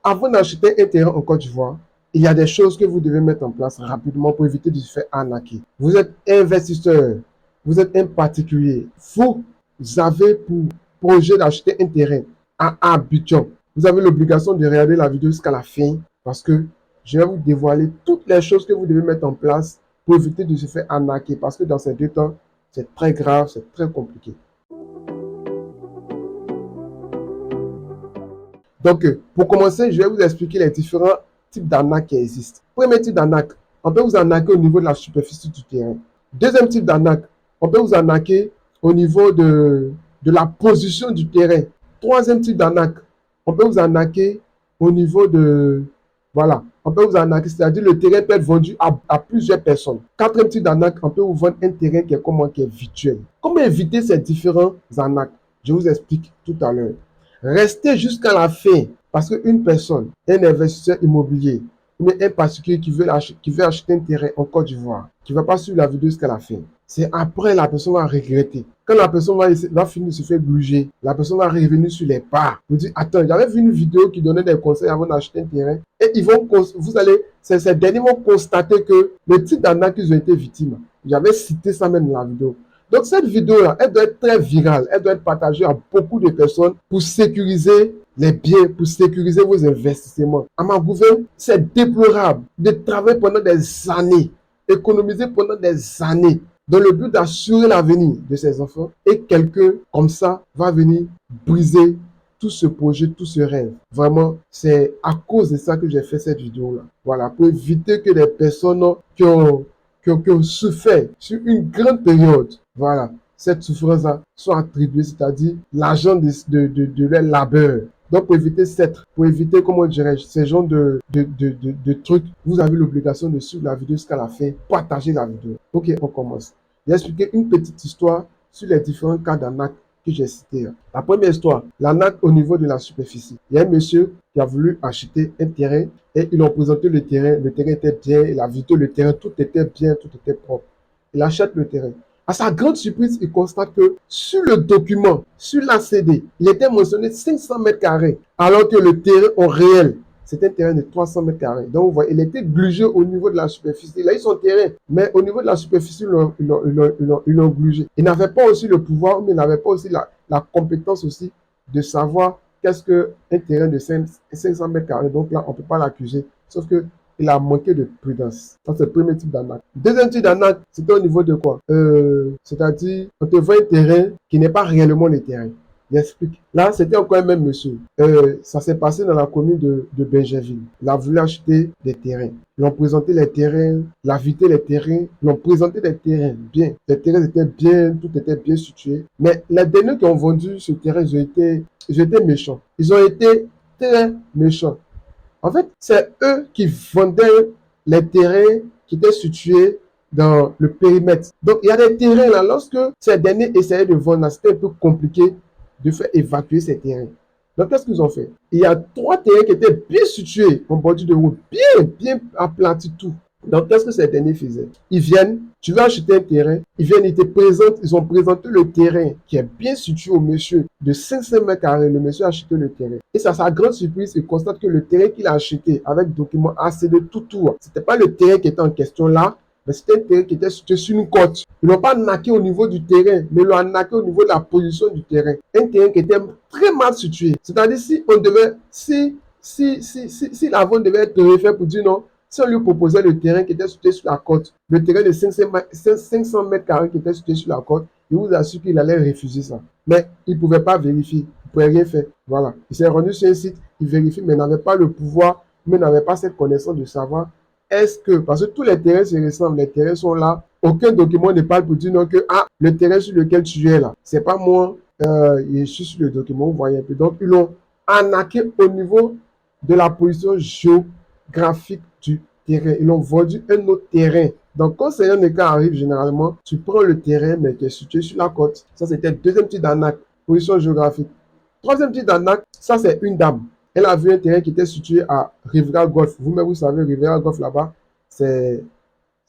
avant d'acheter un terrain en Côte d'Ivoire, il y a des choses que vous devez mettre en place rapidement pour éviter de se faire arnaquer. Vous êtes investisseur, vous êtes un particulier, vous avez pour projet d'acheter un terrain à Abidjan. Vous avez l'obligation de regarder la vidéo jusqu'à la fin parce que je vais vous dévoiler toutes les choses que vous devez mettre en place pour éviter de se faire arnaquer parce que dans ces 2 temps, c'est très grave, c'est très compliqué. Donc, pour commencer, je vais vous expliquer les différents types d'arnaques qui existent. Premier type d'arnaque, on peut vous arnaquer au niveau de la superficie du terrain. Deuxième type d'arnaque, on peut vous arnaquer au niveau de la position du terrain. Troisième type d'arnaque, on peut vous arnaquer au niveau de... Voilà, on peut vous arnaquer, c'est-à-dire le terrain peut être vendu à plusieurs personnes. Quatrième type d'arnaque, on peut vous vendre un terrain qui est virtuel. Comment éviter ces différents arnaques? Je vous explique tout à l'heure. Restez jusqu'à la fin parce qu'une personne, un investisseur immobilier, ou un particulier qui veut acheter un terrain en Côte d'Ivoire, qui ne va pas suivre la vidéo jusqu'à la fin, c'est après la personne va regretter. Quand la personne va finir de se faire bouger, la personne va revenir sur les pas. Vous dites, attends, j'avais vu une vidéo qui donnait des conseils avant d'acheter un terrain. Et ces derniers vont constater que le type d'arnaque qu'ils ont été victimes. J'avais cité ça même dans la vidéo. Donc cette vidéo-là, elle doit être très virale, elle doit être partagée à beaucoup de personnes pour sécuriser les biens, pour sécuriser vos investissements. À ma gouverne, c'est déplorable de travailler pendant des années, économiser pendant des années, dans le but d'assurer l'avenir de ses enfants. Et quelqu'un comme ça va venir briser tout ce projet, tout ce rêve. Vraiment, c'est à cause de ça que j'ai fait cette vidéo-là. Voilà, pour éviter que des personnes qui ont souffert sur une grande période, voilà, cette souffrance-là soit attribuée, c'est-à-dire l'argent de leur labeur. Donc, pour éviter, comment dirais-je, ces genres de trucs, vous avez l'obligation de suivre la vidéo jusqu'à la fin, partager la vidéo. Ok, on commence. J'ai expliqué une petite histoire sur les différents cas d'arnaque que j'ai cités. La première histoire, l'arnaque au niveau de la superficie. Il y a un monsieur qui a voulu acheter un terrain et ils ont présenté le terrain était bien, il a visité le terrain, tout était bien, tout était propre. Il achète le terrain. À sa grande surprise, il constate que sur le document, sur l'ACD, il était mentionné 500 mètres carrés, alors que le terrain en réel, c'est un terrain de 300 mètres carrés. Donc, vous voyez, il était glugé au niveau de la superficie. Il a eu son terrain, mais au niveau de la superficie, ils l'ont glugé. Il n'avait pas aussi le pouvoir, mais il n'avait pas aussi la compétence aussi de savoir qu'est-ce qu'un terrain de 500 mètres carrés. Donc là, on ne peut pas l'accuser. Sauf que il a manqué de prudence. Ça, c'est le premier type d'arnaque. Deuxième type d'arnaque, c'était au niveau de quoi? C'est-à-dire, on te vend un terrain qui n'est pas réellement le terrain. J'explique. Là, c'était encore un même monsieur. Ça s'est passé dans la commune de Benjerville. Il a voulu acheter des terrains. Ils ont présenté les terrains, il a visité les terrains, ils ont présenté les terrains bien. Les terrains étaient bien, tout était bien situé. Mais les derniers qui ont vendu ce terrain, ils ont été méchants. Ils ont été très méchants. En fait, c'est eux qui vendaient les terrains qui étaient situés dans le périmètre. Donc, il y a des terrains là, lorsque ces derniers essayaient de vendre, c'était un peu compliqué de faire évacuer ces terrains. Donc, qu'est-ce qu'ils ont fait? Il y a 3 terrains qui étaient bien situés en bordure de route, bien aplatis tout. Donc, qu'est-ce que ces derniers faisaient? Ils viennent, tu veux acheter un terrain, ils viennent, ils ont présenté le terrain qui est bien situé au monsieur de 500 mètres carrés. Le monsieur a acheté le terrain. Et ça, sa grande surprise, il constate que le terrain qu'il a acheté avec document ACD tout tour, c'était pas le terrain qui était en question là, mais c'était un terrain qui était situé sur une côte. Ils n'ont pas naqué au niveau du terrain, mais ils l'ont naqué au niveau de la position du terrain. Un terrain qui était très mal situé. C'est-à-dire, si la vente devait être refaite pour dire non, si on lui proposait le terrain qui était situé sur la côte, le terrain de 500 mètres carrés qui était situé sur la côte, je vous assure qu'il allait refuser ça. Mais il ne pouvait pas vérifier, il ne pouvait rien faire. Voilà. Il s'est rendu sur un site, il vérifie, mais n'avait pas le pouvoir, mais n'avait pas cette connaissance de savoir est-ce que, parce que tous les terrains se ressemblent, les terrains sont là, aucun document ne parle pour dire non que, ah, le terrain sur lequel tu es là, c'est pas moi, je suis sur le document, vous voyez un peu. Donc, ils l'ont arnaqué au niveau de la position géographique du terrain. Ils ont vendu un autre terrain. Donc, quand ce genre de cas arrive, généralement, tu prends le terrain, mais qui est situé sur la côte. Ça, c'était le deuxième type d'arnaque, position géographique. Troisième type d'arnaque, ça, c'est une dame. Elle a vu un terrain qui était situé à Riviera Golf. Vous-même, vous savez, Riviera Golf, là-bas, c'est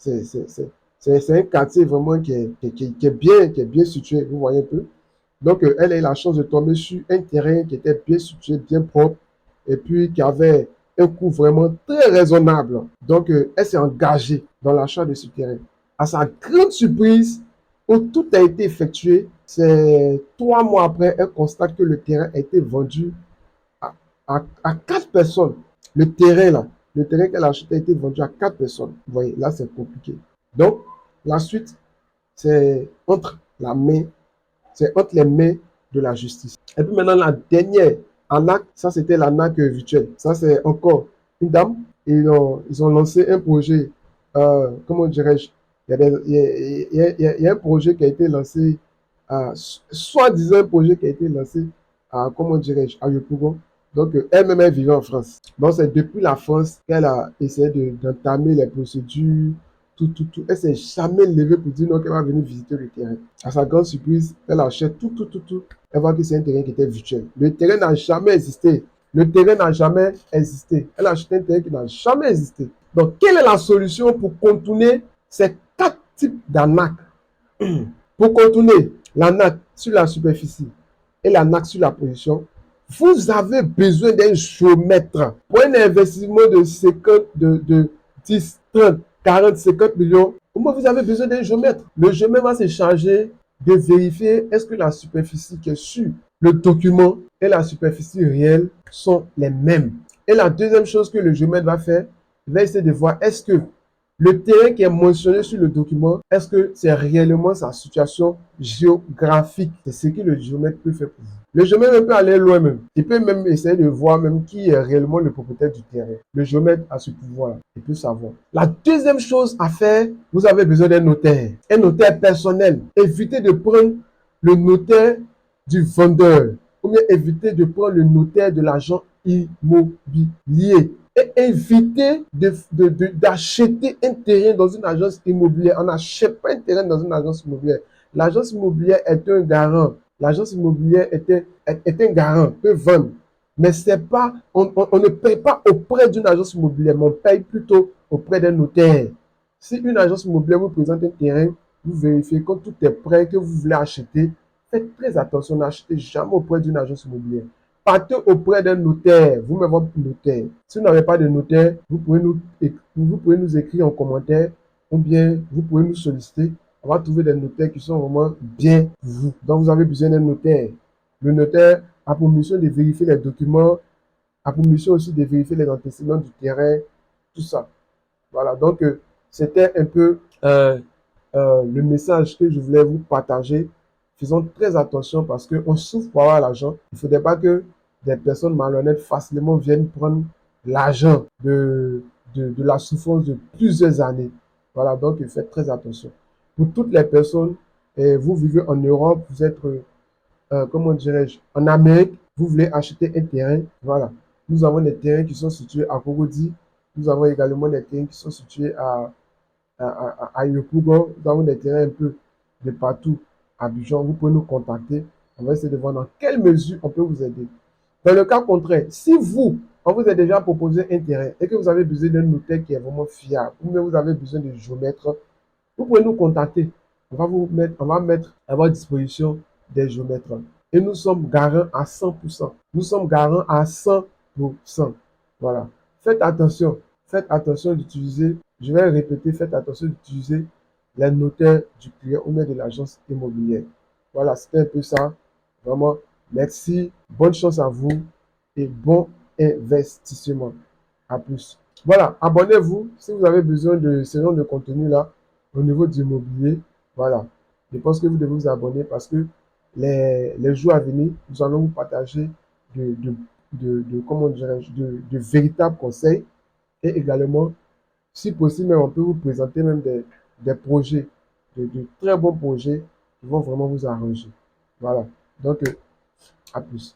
un quartier vraiment qui est bien situé. Vous voyez un peu. Donc, elle a eu la chance de tomber sur un terrain qui était bien situé, bien propre. et puis qui avait un coût vraiment très raisonnable. Donc, elle s'est engagée dans l'achat de ce terrain. À sa grande surprise, où tout a été effectué, c'est 3 mois après, elle constate que le terrain a été vendu à, à 4 personnes. Le terrain là, le terrain qu'elle a acheté a été vendu à 4 personnes. Vous voyez, là c'est compliqué. Donc, la suite, c'est entre les mains de la justice. Et puis maintenant, la dernière arnaque, ça c'était l'arnaque virtuelle. Ça c'est encore une dame. Ils ont lancé un projet, comment dirais-je, il y a un projet qui a été lancé, soi-disant un projet qui a été lancé à, comment dirais-je, à Yopougon. Donc, elle-même, elle vivait en France. Donc, c'est depuis la France qu'elle a essayé d'entamer les procédures, tout. Elle s'est jamais levée pour dire non, qu'elle va venir visiter le terrain. À sa grande surprise, elle achète tout. Elle voit que c'est un terrain qui était virtuel. Le terrain n'a jamais existé. Le terrain n'a jamais existé. Elle a acheté un terrain qui n'a jamais existé. Donc, quelle est la solution pour contourner ces 4 types d'arnaques? Pour contourner l'arnaque sur la superficie et l'arnaque sur la position, vous avez besoin d'un géomètre. Pour un investissement de 50, de 10, 30, 40, 50 millions, au moins vous avez besoin d'un géomètre. Le géomètre va se charger de vérifier est-ce que la superficie qui est sur le document et la superficie réelle sont les mêmes. Et la deuxième chose que le géomètre va faire, il va essayer de voir est-ce que le terrain qui est mentionné sur le document, est-ce que c'est réellement sa situation géographique? C'est ce que le géomètre peut faire pour vous. Le géomètre peut aller loin même. Il peut même essayer de voir même qui est réellement le propriétaire du terrain. Le géomètre a ce pouvoir-là. Il peut savoir. La deuxième chose à faire, vous avez besoin d'un notaire. Un notaire personnel. Évitez de prendre le notaire du vendeur. Ou bien évitez de prendre le notaire de l'agent immobilier. Et évitez d'acheter un terrain dans une agence immobilière. On n'achète pas un terrain dans une agence immobilière. L'agence immobilière est un garant. L'agence immobilière est un garant, peut vendre. Mais c'est pas, on ne paye pas auprès d'une agence immobilière, mais on paye plutôt auprès d'un notaire. Si une agence immobilière vous présente un terrain, vous vérifiez quand tout est prêt, que vous voulez acheter, faites très attention, n'achetez jamais auprès d'une agence immobilière. Partez auprès d'un notaire, vous-même votre notaire. Si vous n'avez pas de notaire, vous pouvez nous écrire en commentaire ou bien vous pouvez nous solliciter. On va trouver des notaires qui sont vraiment bien pour vous. Donc, vous avez besoin d'un notaire. Le notaire a pour mission de vérifier les documents, a pour mission aussi de vérifier les antécédents du terrain, tout ça. Voilà, donc c'était un peu le message que je voulais vous partager. Faisons très attention parce qu'on souffre pour avoir l'argent. Il ne faudrait pas que des personnes malhonnêtes facilement viennent prendre l'argent de la souffrance de plusieurs années. Voilà, donc faites très attention. Pour toutes les personnes, vous vivez en Europe, vous êtes, comment dirais-je, en Amérique, vous voulez acheter un terrain, voilà. Nous avons des terrains qui sont situés à Cocody. Nous avons également des terrains qui sont situés à Yopougon. Nous avons des terrains un peu de partout à Abidjan. Vous pouvez nous contacter. On va essayer de voir dans quelle mesure on peut vous aider. Dans le cas contraire, si on vous a déjà proposé un terrain et que vous avez besoin d'un notaire qui est vraiment fiable, ou bien vous avez besoin de géomètre, vous pouvez nous contacter. On va mettre à votre disposition des géomètres. Et nous sommes garants à 100%. Nous sommes garants à 100%. Voilà. Faites attention d'utiliser, je vais répéter, faites attention d'utiliser les notaires du client ou bien de l'agence immobilière. Voilà, c'était un peu ça. Vraiment, merci. Bonne chance à vous et bon investissement. À plus. Voilà, abonnez-vous si vous avez besoin de ce genre de contenu-là au niveau du immobilier. Voilà, je pense que vous devez vous abonner parce que les jours à venir, nous allons vous partager comment dirais-je, de véritables conseils et également, si possible, on peut vous présenter même des projets, de très bons projets qui vont vraiment vous arranger. Voilà, donc à plus.